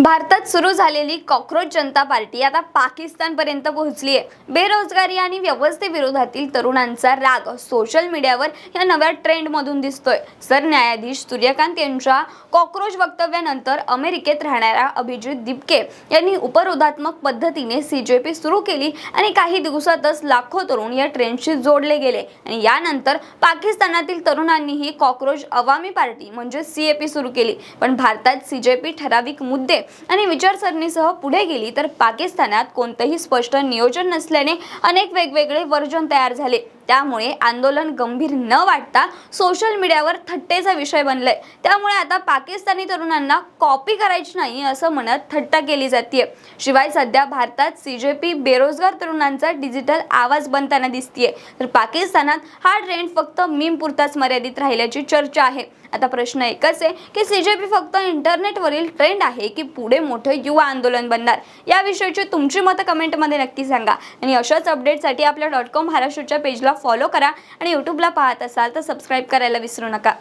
भारतात सुरू झालेली कॉकरोच जनता पार्टी आता पाकिस्तानपर्यंत पोहोचली आहे. बेरोजगारी आणि व्यवस्थेविरोधातील तरुणांचा राग सोशल मीडियावर या नव्या ट्रेंडमधून दिसतोय. सरन्यायाधीश सूर्यकांत यांच्या कॉकरोच वक्तव्यानंतर अमेरिकेत राहणाऱ्या अभिजित दिपके यांनी उपरोधात्मक पद्धतीने सीजेपी सुरू केली आणि काही दिवसातच लाखो तरुण या ट्रेंडशी जोडले गेले. आणि यानंतर पाकिस्तानातील तरुणांनीही कॉकरोच अवामी पार्टी म्हणजे सीएपी सुरू केली. पण भारतात सीजेपी ठराविक मुद्दे आणि विचारसरणीसह पुढे गेली तर पाकिस्तानात कोणतेही स्पष्ट नियोजन नसल्याने अनेक वेगवेगळे वर्जन तयार झाले. त्यामुळे आंदोलन गंभीर न वाटता सोशल मीडियावर थट्टेचा विषय बनलाय. त्यामुळे आता पाकिस्तानी तरुणांना कॉपी करायची नाही असं म्हणत थट्टा केली जाते. शिवाय सध्या भारतात सीजेपी बेरोजगार तरुणांचा डिजिटल आवाज बनताना दिसतीये, तर पाकिस्तानात हा ट्रेंड फक्त मीम पुरताच मर्यादित राहिल्याची चर्चा आहे. आता प्रश्न एकच आहे की सीजेपी फक्त इंटरनेटवरील ट्रेंड आहे की पुढे मोठं युवा आंदोलन बनणार. याविषयीची तुमची मतं कमेंटमध्ये नक्की सांगा. आणि अशाच अपडेटसाठी आपल्या .com महाराष्ट्रच्या पेजला फॉलो करा आणि यूट्यूबला पाहत असाल तर सबस्क्राईब करायला विसरू नका.